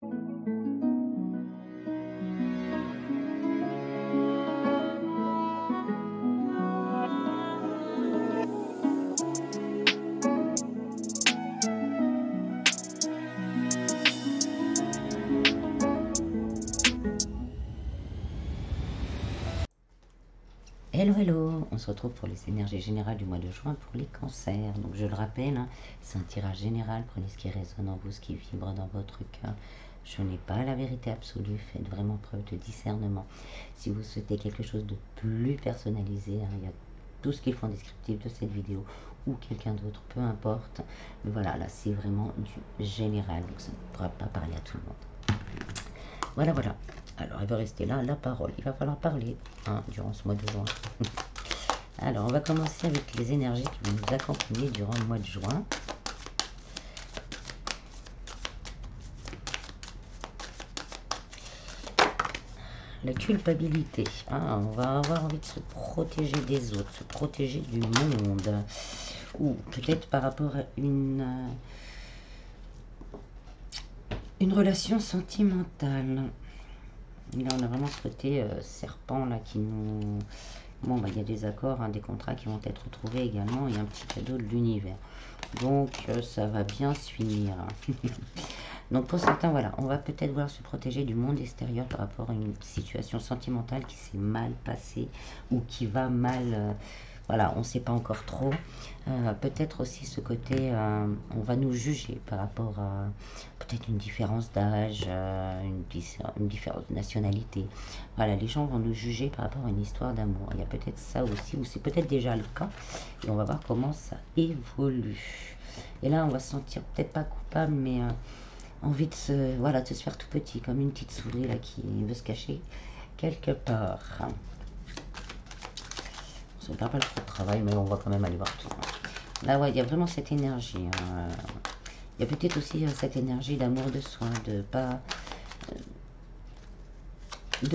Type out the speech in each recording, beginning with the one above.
Hello, hello, on se retrouve pour les énergies générales du mois de juin pour les cancers. Donc je le rappelle, hein, c'est un tirage général, prenez ce qui résonne en vous, ce qui vibre dans votre cœur. Je n'ai pas la vérité absolue, faites vraiment preuve de discernement. Si vous souhaitez quelque chose de plus personnalisé, hein, il y a tout ce qu'il faut en descriptif de cette vidéo ou quelqu'un d'autre, peu importe. Mais voilà, là c'est vraiment du général, donc ça ne pourra pas parler à tout le monde. Voilà, voilà. Alors, il va rester là la parole. Il va falloir parler hein, durant ce mois de juin. Alors, on va commencer avec les énergies qui vont nous accompagner durant le mois de juin. La culpabilité. Hein, on va avoir envie de se protéger des autres, se protéger du monde. Ou peut-être par rapport à une relation sentimentale. Là, on a vraiment ce côté serpent là qui nous... Bon, bah, il y a des accords, hein, des contrats qui vont être trouvés également et un petit cadeau de l'univers. Donc, ça va bien se finir. Donc, pour certains, voilà, on va peut-être vouloir se protéger du monde extérieur par rapport à une situation sentimentale qui s'est mal passée ou qui va mal... voilà, on ne sait pas encore trop. Peut-être aussi ce côté, on va nous juger par rapport à peut-être une différence d'âge, une différence de nationalité. Voilà, les gens vont nous juger par rapport à une histoire d'amour. Il y a peut-être ça aussi, ou c'est peut-être déjà le cas. Et on va voir comment ça évolue. Et là, on va se sentir peut-être pas coupable, mais envie de se, voilà, de se faire tout petit, comme une petite souris là qui veut se cacher quelque part. On ne fait pas trop de travail, mais on va quand même aller voir tout. Là, ouais, il y a vraiment cette énergie. Hein. Il y a peut-être aussi cette énergie d'amour de soi, de pas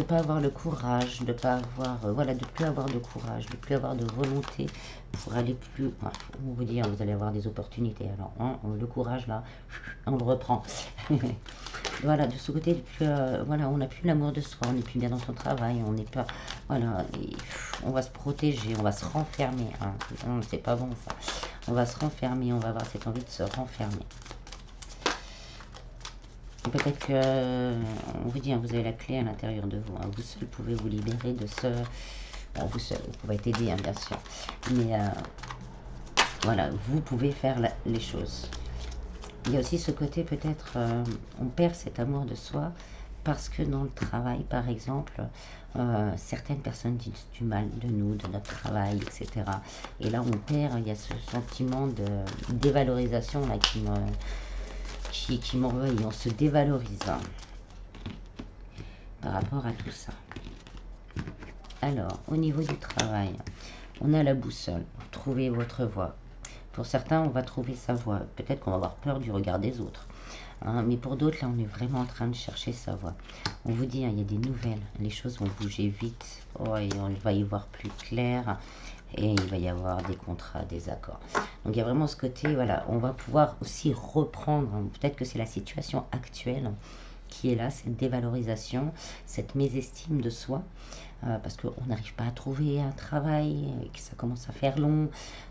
avoir le courage, de pas avoir, voilà, de plus avoir de courage, de plus avoir de volonté pour aller plus, enfin, on vous dire, vous allez avoir des opportunités. Alors, hein, le courage là, on le reprend. Voilà, de ce côté, voilà, on n'a plus l'amour de soi, on n'est plus bien dans son travail, on n'est pas, voilà, on va se protéger, on va se renfermer. Hein, c'est pas bon ça. On va se renfermer, on va avoir cette envie de se renfermer. Peut-être que, on vous dit, hein, vous avez la clé à l'intérieur de vous. Hein, vous seul pouvez vous libérer de ce... vous seul, vous pouvez être aidé, hein, bien sûr. Mais voilà, vous pouvez faire les choses. Il y a aussi ce côté, peut-être, on perd cet amour de soi parce que dans le travail, par exemple, certaines personnes disent du mal de nous, de notre travail, etc. Et là, on perd, il y a ce sentiment de dévalorisation là, qui m'envahit, on se dévalorise par rapport à tout ça. Alors, au niveau du travail, on a la boussole, trouver votre voie. Pour certains, on va trouver sa voie. Peut-être qu'on va avoir peur du regard des autres. Hein, mais pour d'autres, là, on est vraiment en train de chercher sa voie. On vous dit, hein, il y a des nouvelles. Les choses vont bouger vite. Oh, et on va y voir plus clair. Et il va y avoir des contrats, des accords. Donc, il y a vraiment ce côté, voilà, on va pouvoir aussi reprendre. Hein, peut-être que c'est la situation actuelle qui est là, cette dévalorisation, cette mésestime de soi. Parce qu'on n'arrive pas à trouver un travail, que ça commence à faire long,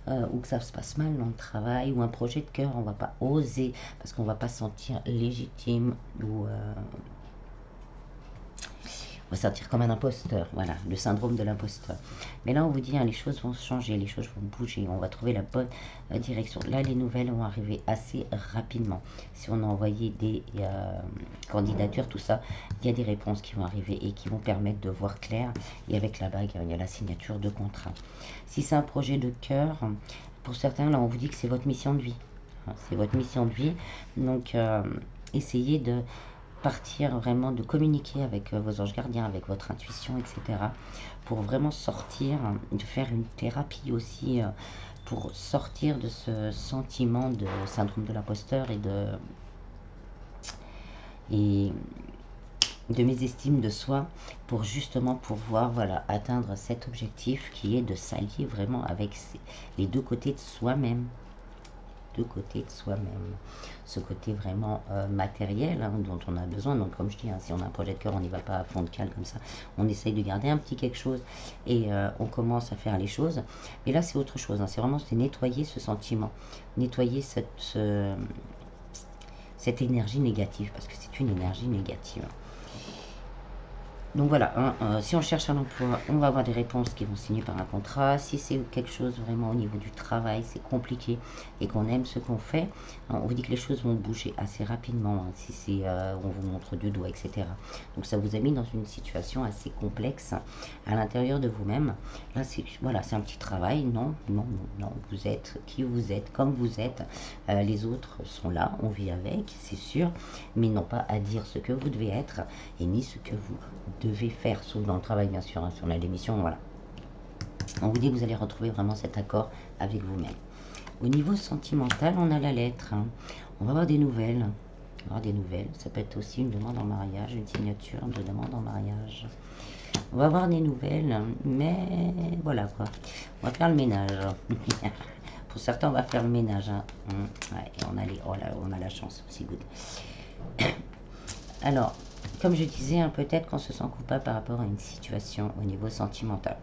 ou que ça se passe mal dans le travail, ou un projet de cœur, on ne va pas oser, parce qu'on ne va pas se sentir légitime, ou on va se sentir comme un imposteur, voilà, le syndrome de l'imposteur. Mais là, on vous dit, hein, les choses vont changer, les choses vont bouger, on va trouver la bonne direction. Là, les nouvelles vont arriver assez rapidement. Si on a envoyé des candidatures, tout ça, il y a des réponses qui vont arriver et qui vont permettre de voir clair. Et avec la bague, il y a la signature de contrat. Si c'est un projet de cœur, pour certains, là, on vous dit que c'est votre mission de vie. C'est votre mission de vie. Donc, essayez de partir vraiment, de communiquer avec vos anges gardiens, avec votre intuition, etc. Pour vraiment sortir, de faire une thérapie aussi, pour sortir de ce sentiment de syndrome de l'imposteur et de mésestime de soi, pour justement pouvoir, voilà, atteindre cet objectif qui est de s'allier vraiment avec les deux côtés de soi-même. de côté de soi-même. Ce côté vraiment matériel hein, dont on a besoin. Donc comme je dis, hein, si on a un projet de cœur, on n'y va pas à fond de cale comme ça. On essaye de garder un petit quelque chose et on commence à faire les choses. Et là, c'est autre chose. Hein. C'est vraiment nettoyer ce sentiment, nettoyer cette énergie négative, parce que c'est une énergie négative. Donc voilà, hein, si on cherche un emploi, on va avoir des réponses qui vont signer par un contrat. Si c'est quelque chose vraiment au niveau du travail, c'est compliqué et qu'on aime ce qu'on fait, hein, on vous dit que les choses vont bouger assez rapidement, hein, si c'est on vous montre du doigt, etc. Donc ça vous a mis dans une situation assez complexe à l'intérieur de vous-même. Là, voilà, c'est un petit travail. Non, non, non, non, vous êtes qui vous êtes, comme vous êtes. Les autres sont là, on vit avec, c'est sûr, mais ils n'ont pas à dire ce que vous devez être et ni ce que vous devez faire, sauf dans le travail bien sûr, hein, si on a l'émission, voilà. On vous dit que vous allez retrouver vraiment cet accord avec vous-même. Au niveau sentimental, on a la lettre. Hein. On va avoir des nouvelles. On va avoir des nouvelles. Ça peut être aussi une demande en mariage, une signature de demande en mariage. On va avoir des nouvelles, mais voilà quoi. On va faire le ménage. Pour certains, on va faire le ménage. Hein. Ouais, et on a la chance aussi, good. Alors, comme je disais, hein, peut-être qu'on se sent coupable par rapport à une situation au niveau sentimental.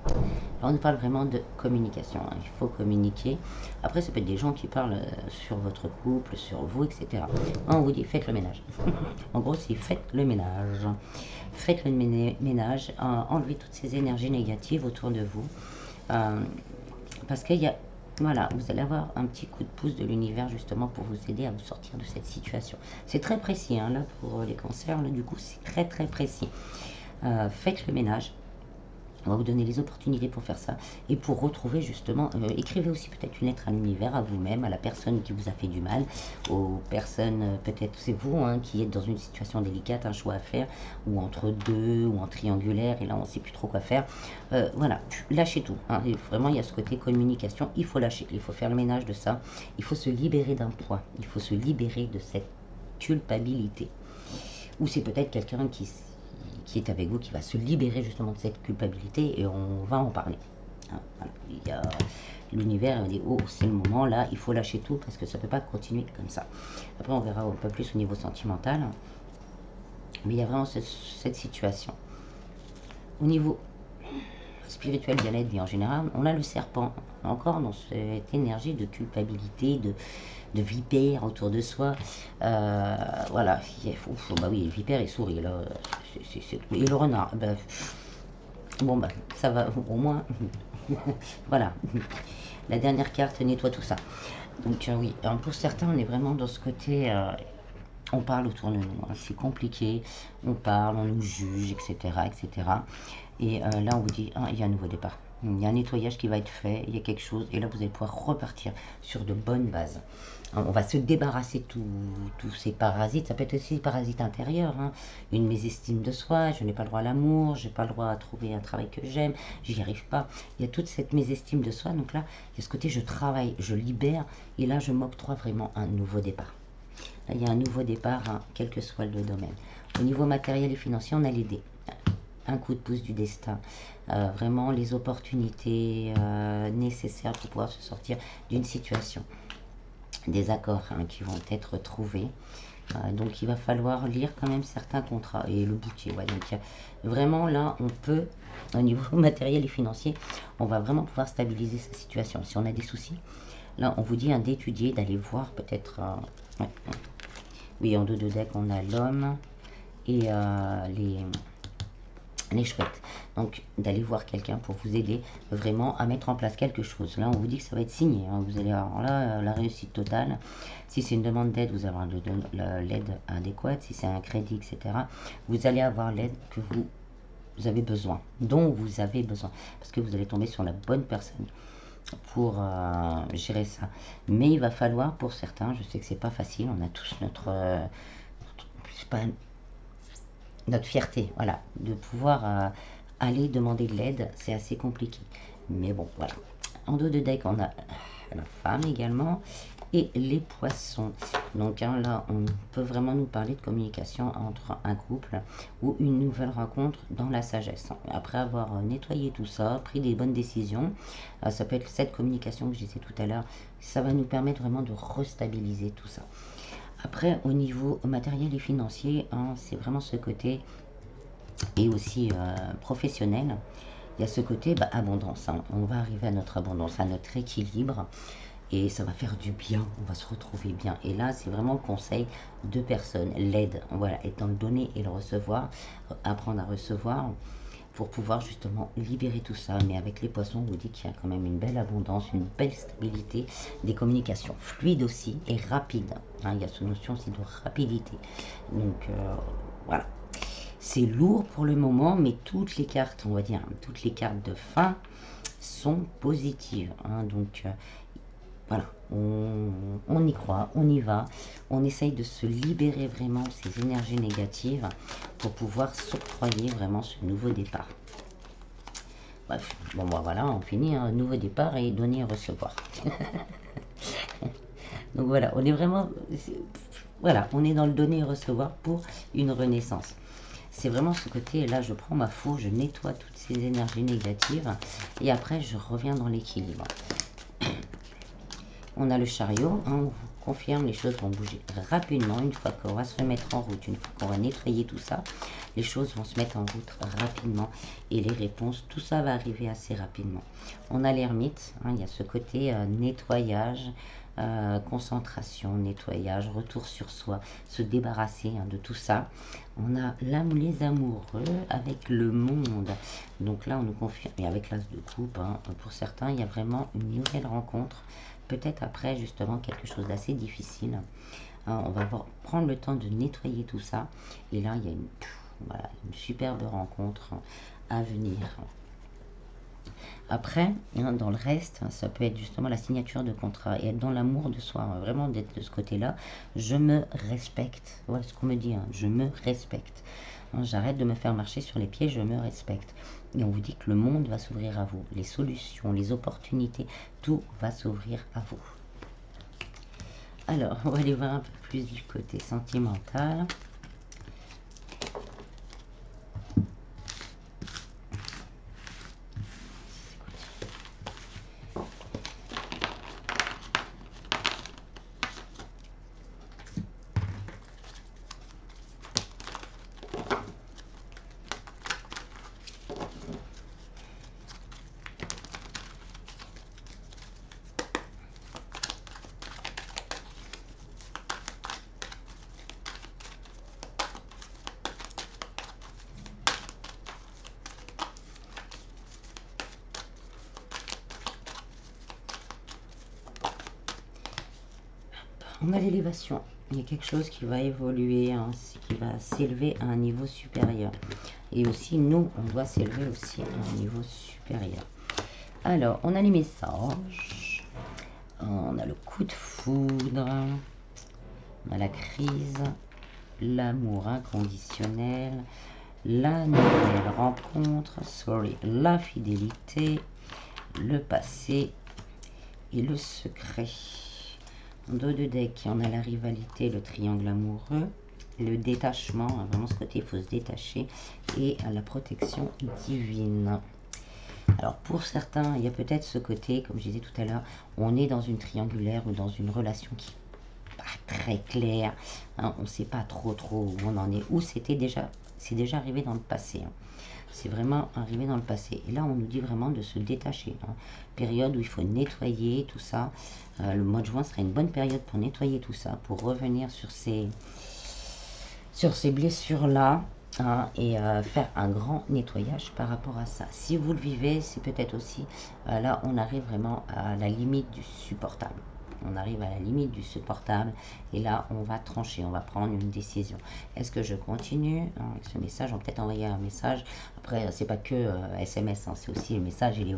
Alors, on nous parle vraiment de communication. Hein. Il faut communiquer. Après, ça peut être des gens qui parlent sur votre couple, sur vous, etc. On vous dit, faites le ménage. En gros, c'est faites le ménage. Faites le ménage. Enlevez toutes ces énergies négatives autour de vous. Parce qu'il y a... Voilà, vous allez avoir un petit coup de pouce de l'univers justement pour vous aider à vous sortir de cette situation. C'est très précis, hein, là, pour les cancers, là, du coup, c'est très très précis. Faites le ménage. On va vous donner les opportunités pour faire ça. Et pour retrouver justement, écrivez aussi peut-être une lettre à l'univers, à vous-même, à la personne qui vous a fait du mal, aux personnes, peut-être c'est vous hein, qui êtes dans une situation délicate, un choix à faire, ou entre deux, ou en triangulaire, et là on ne sait plus trop quoi faire. Voilà, lâchez tout. Hein. Vraiment, il y a ce côté communication, il faut lâcher, il faut faire le ménage de ça, il faut se libérer d'un poids, il faut se libérer de cette culpabilité. Ou c'est peut-être quelqu'un qui est avec vous, qui va se libérer justement de cette culpabilité et on va en parler. Hein, voilà. L'univers dit, oh, c'est le moment, là, il faut lâcher tout parce que ça ne peut pas continuer comme ça. Après, on verra un peu plus au niveau sentimental. Mais il y a vraiment cette situation. Au niveau spirituel, bien-être, vie en général, on a le serpent. Encore dans cette énergie de culpabilité, de vipère autour de soi. Voilà. Bah oui, vipère et souris, là. Et le renard. Bah, bon, bah, ça va au moins. Voilà. La dernière carte nettoie tout ça. Donc, oui. Alors, pour certains, on est vraiment dans ce côté. On parle autour de nous. Hein, c'est compliqué. On parle, on nous juge, etc. etc. Et là, on vous dit, il y a un nouveau départ. Il y a un nettoyage qui va être fait, il y a quelque chose, et là vous allez pouvoir repartir sur de bonnes bases. On va se débarrasser de tous ces parasites, ça peut être aussi des parasites intérieurs, hein. Une mésestime de soi, je n'ai pas le droit à l'amour, je n'ai pas le droit à trouver un travail que j'aime, j'y arrive pas. Il y a toute cette mésestime de soi, donc là, il y a ce côté je travaille, je libère, et là je m'octroie vraiment un nouveau départ. Là, il y a un nouveau départ, hein, quel que soit le domaine. Au niveau matériel et financier, on a les dés. Un coup de pouce du destin, vraiment les opportunités nécessaires pour pouvoir se sortir d'une situation, des accords hein, qui vont être trouvés, donc il va falloir lire quand même certains contrats et le boutier, ouais, donc vraiment là on peut au niveau matériel et financier, on va vraiment pouvoir stabiliser sa situation. Si on a des soucis, là on vous dit d'étudier, d'aller voir peut-être ouais. Oui, en dos de deck on a l'homme et les chouettes. Donc d'aller voir quelqu'un pour vous aider vraiment à mettre en place quelque chose. Là on vous dit que ça va être signé, hein. Vous allez avoir là la réussite totale. Si c'est une demande d'aide, vous allez avoir l'aide adéquate. Si c'est un crédit, etc., vous allez avoir l'aide que vous avez besoin, dont vous avez besoin, parce que vous allez tomber sur la bonne personne pour gérer ça. Mais il va falloir pour certains, je sais que c'est pas facile, on a tous notre fierté, voilà, de pouvoir aller demander de l'aide, c'est assez compliqué. Mais bon, voilà. En dos de deck, on a la femme également. et les poissons. Donc hein, là, on peut vraiment nous parler de communication entre un couple ou une nouvelle rencontre dans la sagesse. Après avoir nettoyé tout ça, pris des bonnes décisions, ça peut être cette communication que je disais tout à l'heure, ça va nous permettre vraiment de restabiliser tout ça. Après, au niveau matériel et financier, hein, c'est vraiment ce côté, et aussi professionnel, il y a ce côté abondance. Hein. On va arriver à notre abondance, à notre équilibre, et ça va faire du bien, on va se retrouver bien. Et là, c'est vraiment le conseil de personnes, l'aide, voilà, être dans le donner et le recevoir, apprendre à recevoir pour pouvoir justement libérer tout ça. Mais avec les poissons, on vous dit qu'il y a quand même une belle abondance, une belle stabilité, des communications fluides aussi et rapides. Hein, il y a cette notion aussi de rapidité. Donc voilà. C'est lourd pour le moment, mais toutes les cartes, on va dire, toutes les cartes de fin sont positives. Hein, donc voilà, on y croit, on y va, on essaye de se libérer vraiment de ces énergies négatives pour pouvoir s'octroyer vraiment ce nouveau départ. Bref, bon voilà, on finit un nouveau départ et donner et recevoir. Donc voilà, on est vraiment, voilà, on est dans le donner et recevoir pour une renaissance. C'est vraiment ce côté, là je prends ma faux, je nettoie toutes ces énergies négatives et après je reviens dans l'équilibre. On a le chariot, hein, on vous confirme, les choses vont bouger rapidement. Une fois qu'on va se remettre en route, une fois qu'on va nettoyer tout ça, les choses vont se mettre en route rapidement. Et les réponses, tout ça va arriver assez rapidement. On a l'ermite, hein, il y a ce côté nettoyage, concentration, nettoyage, retour sur soi, se débarrasser de tout ça. On a les amoureux avec le monde. Donc là, on nous confirme, et avec l'as de coupe, hein, pour certains, il y a vraiment une nouvelle rencontre. Peut-être après, justement, quelque chose d'assez difficile. Hein, on va prendre le temps de nettoyer tout ça. Et là, il y a voilà, une superbe rencontre à venir. Après, hein, dans le reste, ça peut être justement la signature de contrat et être dans l'amour de soi, hein, vraiment d'être de ce côté-là. Je me respecte. Voilà ce qu'on me dit, hein, je me respecte. Hein, j'arrête de me faire marcher sur les pieds, je me respecte. Et on vous dit que le monde va s'ouvrir à vous. Les solutions, les opportunités, tout va s'ouvrir à vous. Alors, on va aller voir un peu plus du côté sentimental. On a l'élévation. Il y a quelque chose qui va évoluer, hein, qui va s'élever à un niveau supérieur. Et aussi, nous, on doit s'élever aussi à un niveau supérieur. Alors, on a les messages. On a le coup de foudre. On a la crise. L'amour inconditionnel. La nouvelle rencontre. La fidélité. Le passé. Et le secret. En dos de deck, on a la rivalité, le triangle amoureux, le détachement, vraiment ce côté, il faut se détacher, et la protection divine. Alors pour certains, il y a peut-être ce côté, comme je disais tout à l'heure, on est dans une triangulaire ou dans une relation qui n'est pas très claire, hein, on ne sait pas trop où on en est, ou c'est déjà arrivé dans le passé. Hein. C'est vraiment arrivé dans le passé. Et là, on nous dit vraiment de se détacher. Hein. Période où il faut nettoyer tout ça. Le mois de juin sera une bonne période pour nettoyer tout ça, pour revenir sur ces blessures-là. Hein, et faire un grand nettoyage par rapport à ça. Si vous le vivez, c'est peut-être aussi, là, on arrive vraiment à la limite du supportable. On arrive à la limite du supportable et là on va trancher, on va prendre une décision. Est-ce que je continue avec ce message? On va peut-être envoyer un message. Après c'est pas que SMS, hein, c'est aussi le message et les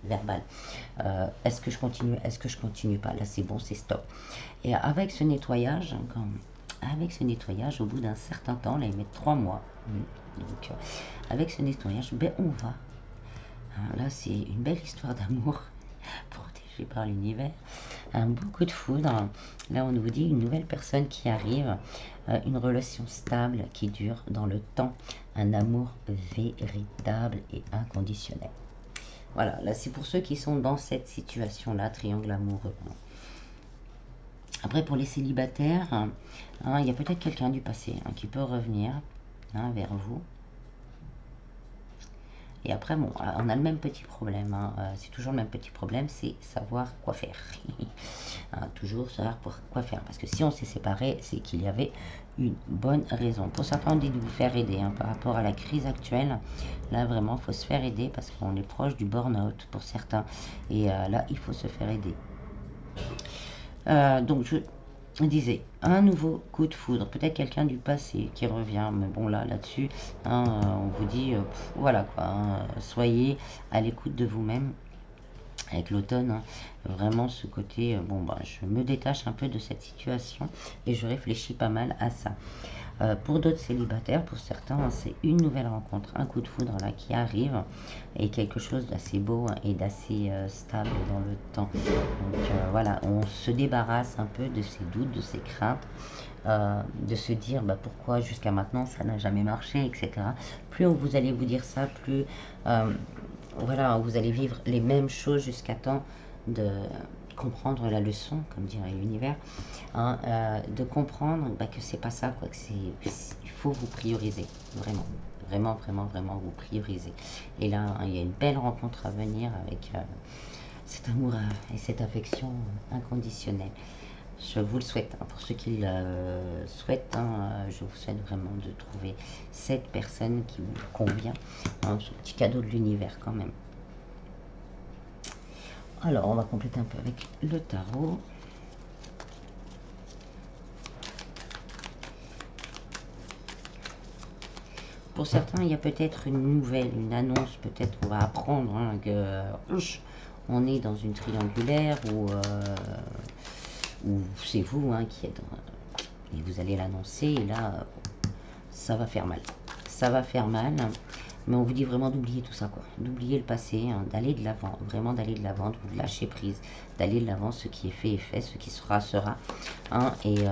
verbal. Est-ce que je continue? Est-ce que je continue pas? Là c'est bon, c'est stop. Et avec ce nettoyage, au bout d'un certain temps, là ils mettent 3 mois. Donc avec ce nettoyage, on va. Hein, là c'est une belle histoire d'amour protégée par l'univers. un beau coup de foudre. Là, on nous dit une nouvelle personne qui arrive, une relation stable qui dure dans le temps, un amour véritable et inconditionnel. Voilà, là, c'est pour ceux qui sont dans cette situation-là, triangle amoureux. Après, pour les célibataires, il y a peut-être quelqu'un du passé qui peut revenir vers vous. Et après, bon, on a le même petit problème. C'est toujours le même petit problème, c'est savoir quoi faire. Toujours savoir quoi faire. Parce que si on s'est séparés, c'est qu'il y avait une bonne raison. Pour certains, on dit de vous faire aider par rapport à la crise actuelle. Là, vraiment, il faut se faire aider parce qu'on est proche du burn-out pour certains. Et là, il faut se faire aider. Donc, je disais, un nouveau coup de foudre, peut-être quelqu'un du passé qui revient, mais bon là-dessus, on vous dit, voilà quoi, soyez à l'écoute de vous-même. Avec l'automne, vraiment ce côté, je me détache un peu de cette situation et je réfléchis pas mal à ça. Pour d'autres célibataires, pour certains, c'est une nouvelle rencontre, un coup de foudre là qui arrive et quelque chose d'assez beau et d'assez stable dans le temps. Donc voilà, on se débarrasse un peu de ces doutes, de ces craintes, de se dire pourquoi jusqu'à maintenant ça n'a jamais marché, etc. Plus vous allez vous dire ça, plus voilà, vous allez vivre les mêmes choses jusqu'à temps de comprendre la leçon, comme dirait l'univers, de comprendre que c'est pas ça, quoi, il faut vous prioriser, vraiment, vraiment, vraiment, vraiment vous prioriser. Et là, il y a une belle rencontre à venir avec cet amour et cette affection inconditionnelle. Je vous le souhaite, pour ceux qui le souhaitent, je vous souhaite vraiment de trouver cette personne qui vous convient, ce petit cadeau de l'univers quand même. Alors, on va compléter un peu avec le tarot. Pour certains, il y a peut-être une nouvelle, une annonce, peut-être on va apprendre que on est dans une triangulaire ou c'est vous qui êtes et vous allez l'annoncer et là, ça va faire mal. Ça va faire mal. Mais on vous dit vraiment d'oublier tout ça, quoi. D'oublier le passé, d'aller de l'avant, vraiment d'aller de l'avant, de vous lâcher prise, d'aller de l'avant, ce qui est fait est fait, ce qui sera sera. Et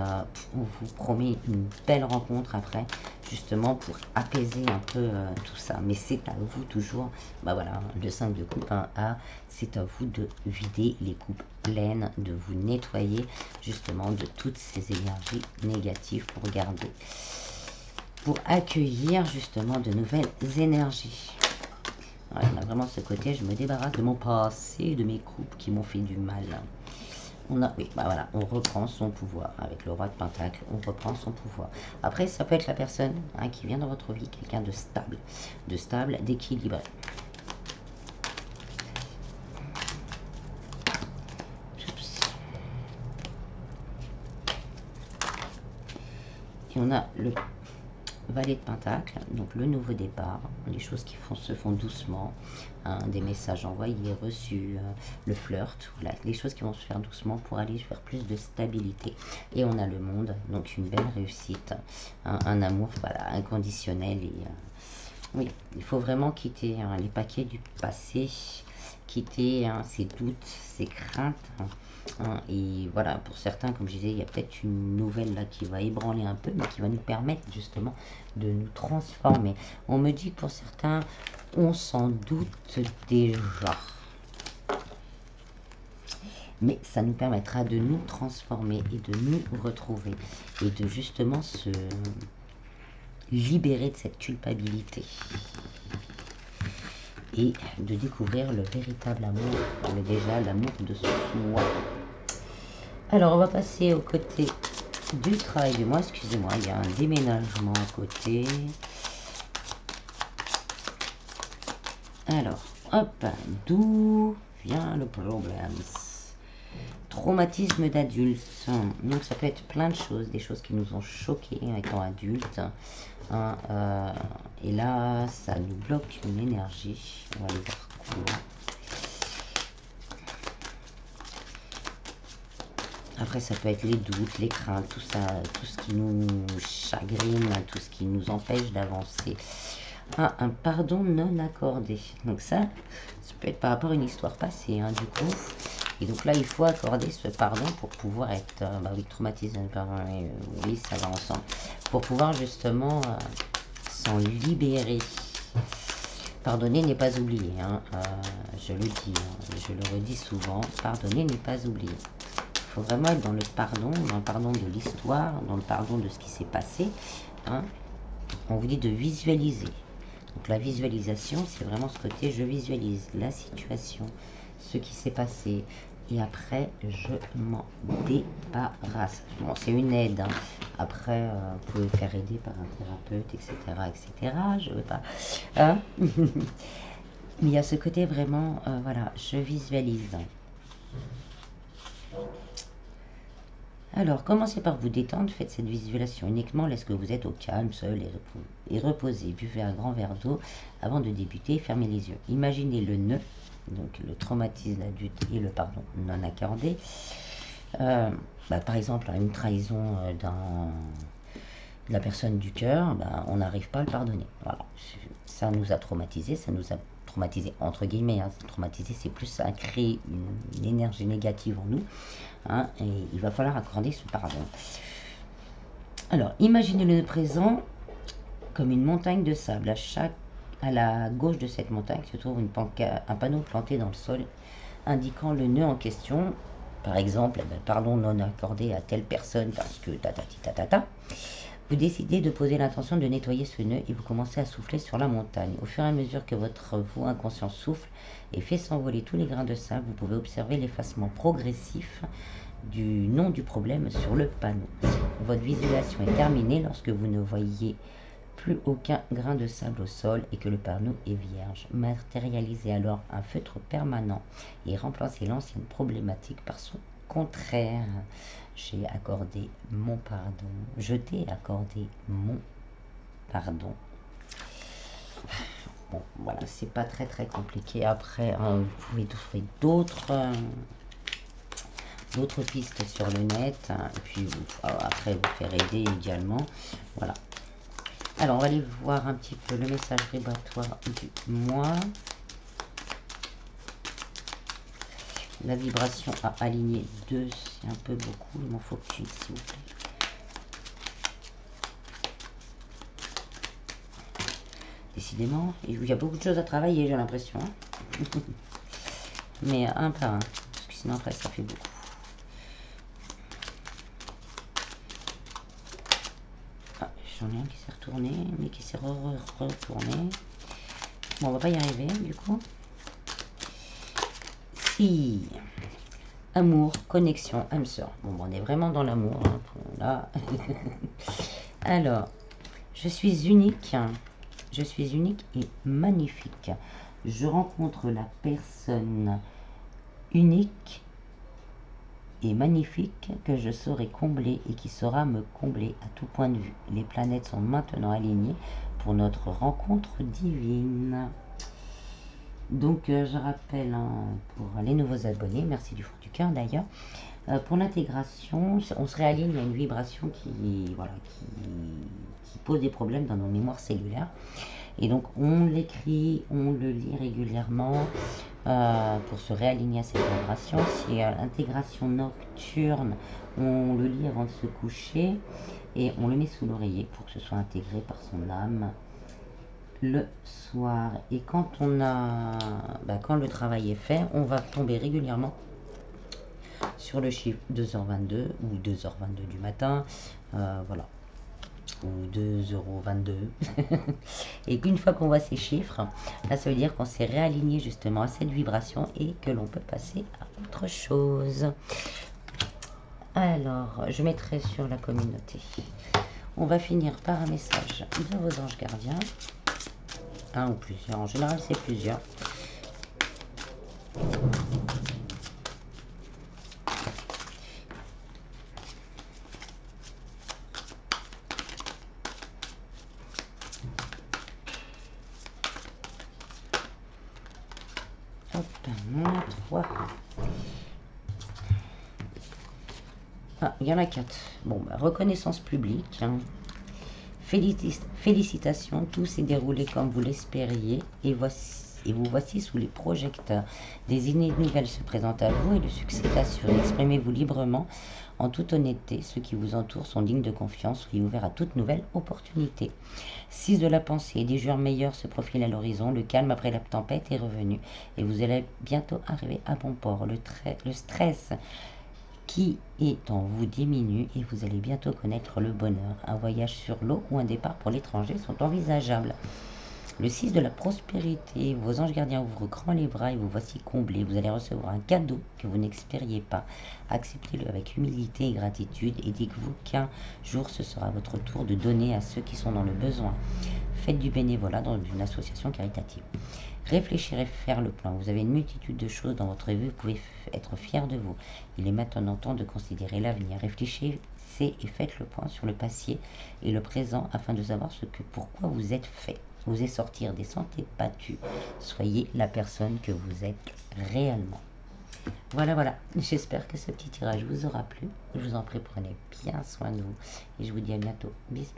on vous promet une belle rencontre après, justement pour apaiser un peu tout ça. Mais c'est à vous toujours, voilà, le 5 de coupe, c'est à vous de vider les coupes pleines, de vous nettoyer justement de toutes ces énergies négatives pour garder. Pour accueillir justement de nouvelles énergies. On a vraiment ce côté, je me débarrasse de mon passé, de mes coupes qui m'ont fait du mal. Voilà, on reprend son pouvoir. Avec le roi de Pentacle, on reprend son pouvoir. Après, ça peut être la personne qui vient dans votre vie, quelqu'un de stable, d'équilibré. Et on a le Valet de Pentacle, donc le nouveau départ, les choses qui se font doucement, des messages envoyés, reçus, le flirt, voilà, les choses qui vont se faire doucement pour aller vers plus de stabilité. Et on a le monde, donc une belle réussite, un amour inconditionnel. Et oui, il faut vraiment quitter les paquets du passé, quitter ses doutes, ses craintes. Et voilà, pour certains, comme je disais, il y a peut-être une nouvelle là qui va ébranler un peu, mais qui va nous permettre justement de nous transformer. On me dit que pour certains, on s'en doute déjà. Mais ça nous permettra de nous transformer et de nous retrouver. Et de justement se libérer de cette culpabilité. Et de découvrir le véritable amour, mais déjà l'amour de soi. Alors, on va passer au côté du travail du mois. Excusez-moi, il y a un déménagement à côté. Alors, hop, d'où vient le problème? Traumatisme d'adulte. Donc, ça peut être plein de choses, des choses qui nous ont choqués étant adultes. Et là, ça nous bloque une énergie. On va aller voir quoi. Après, ça peut être les doutes, les craintes, tout ça, tout ce qui nous chagrine, tout ce qui nous empêche d'avancer. Un pardon non accordé. Donc ça peut être par rapport à une histoire passée, du coup. Et donc là, il faut accorder ce pardon pour pouvoir être, bah oui, traumatisé, pardon, oui, ça va ensemble, pour pouvoir justement s'en libérer. Pardonner n'est pas oublier, hein. Je le dis, hein, je le redis souvent, pardonner n'est pas oublier. Il faut vraiment être dans le pardon de l'histoire, dans le pardon de ce qui s'est passé, hein. On vous dit de visualiser. Donc la visualisation, c'est vraiment ce côté, je visualise la situation, ce qui s'est passé, et après, je m'en débarrasse. Bon, c'est une aide, hein. Après, vous pouvez faire aider par un thérapeute, etc., etc. Je ne veux pas... Hein. Mais il y a ce côté vraiment, voilà, je visualise. Alors, commencez par vous détendre, faites cette visualisation uniquement lorsque vous êtes au calme, seul et reposé. Buvez un grand verre d'eau avant de débuter, fermez les yeux. Imaginez le nœud, donc le traumatisme adulte et le pardon non accordé. Par exemple, une trahison de la personne du cœur, on n'arrive pas à le pardonner. Voilà. Ça nous a traumatisé, entre guillemets, hein. Traumatisé, c'est plus ça a créé une énergie négative en nous, hein, et il va falloir accorder ce pardon. Alors, imaginez le présent comme une montagne de sable. À la gauche de cette montagne se trouve un panneau planté dans le sol indiquant le nœud en question. Par exemple, pardon non accordé à telle personne parce que ta. Vous décidez de poser l'intention de nettoyer ce nœud et vous commencez à souffler sur la montagne. Au fur et à mesure que votre voix inconsciente souffle et fait s'envoler tous les grains de sable, vous pouvez observer l'effacement progressif du nom du problème sur le panneau. Votre visualisation est terminée lorsque vous ne voyez plus aucun grain de sable au sol et que le panneau est vierge. Matérialisez alors un feutre permanent et remplacez l'ancienne problématique par son contraire. J'ai accordé mon pardon. Je t'ai accordé mon pardon. Bon, voilà, c'est pas très compliqué. Après, vous pouvez trouver d'autres pistes sur le net. Et puis, après, vous faire aider également. Voilà. Alors, on va aller voir un petit peu le message vibratoire du mois. La vibration à aligner 2, c'est un peu beaucoup. Il m'en faut qu'une, s'il vous plaît. Décidément, il y a beaucoup de choses à travailler, j'ai l'impression. Mais un par un, parce que sinon après ça fait beaucoup. Ah, j'en ai un qui s'est retourné, mais qui s'est retourné. Bon, on va pas y arriver, du coup. Si... Amour, connexion, âme sœur. Bon, on est vraiment dans l'amour, hein, là. Alors, je suis unique. Je suis unique et magnifique. Je rencontre la personne unique et magnifique que je saurai combler et qui saura me combler à tout point de vue. Les planètes sont maintenant alignées pour notre rencontre divine. Donc, je rappelle, hein, pour les nouveaux abonnés, merci du fond du cœur d'ailleurs, pour l'intégration, on se réaligne à une vibration qui pose des problèmes dans nos mémoires cellulaires. Et donc, on l'écrit, on le lit régulièrement pour se réaligner à cette vibration. Si l'intégration nocturne, on le lit avant de se coucher et on le met sous l'oreiller pour que ce soit intégré par son âme le soir. Et quand quand le travail est fait, on va tomber régulièrement sur le chiffre 2h22 ou 2h22 du matin, voilà, ou 2,22 €. Et qu'une fois qu'on voit ces chiffres, là ça veut dire qu'on s'est réaligné justement à cette vibration et que l'on peut passer à autre chose. Alors, je mettrai sur la communauté. On va finir par un message de vos anges gardiens. Un ou plusieurs, en général c'est plusieurs. Hop, on a 3. Ah, il y en a 4. Bon, reconnaissance publique. Hein. Félicitations, tout s'est déroulé comme vous l'espériez et et vous voici sous les projecteurs. Des idées nouvelles se présentent à vous et le succès est assuré. Exprimez-vous librement. En toute honnêteté, ceux qui vous entourent sont dignes de confiance. Soyez ouverts à toute nouvelle opportunité. 6 de la pensée, des jours meilleurs se profilent à l'horizon. Le calme après la tempête est revenu et vous allez bientôt arriver à bon port. Le stress qui est en vous diminue et vous allez bientôt connaître le bonheur. Un voyage sur l'eau ou un départ pour l'étranger sont envisageables. Le 6 de la prospérité, vos anges gardiens ouvrent grand les bras et vous voici comblés. Vous allez recevoir un cadeau que vous n'expériez pas. Acceptez-le avec humilité et gratitude et dites-vous qu'un jour ce sera votre tour de donner à ceux qui sont dans le besoin. Faites du bénévolat dans une association caritative. Réfléchir et faire le plan. Vous avez une multitude de choses dans votre vie, vous pouvez être fier de vous. Il est maintenant temps de considérer l'avenir. Réfléchissez et faites le point sur le passé et le présent afin de savoir pourquoi vous êtes fait. Osez sortir des sentiers battus. Soyez la personne que vous êtes réellement. Voilà. J'espère que ce petit tirage vous aura plu. Je vous en prie, prenez bien soin de vous. Et je vous dis à bientôt. Bis.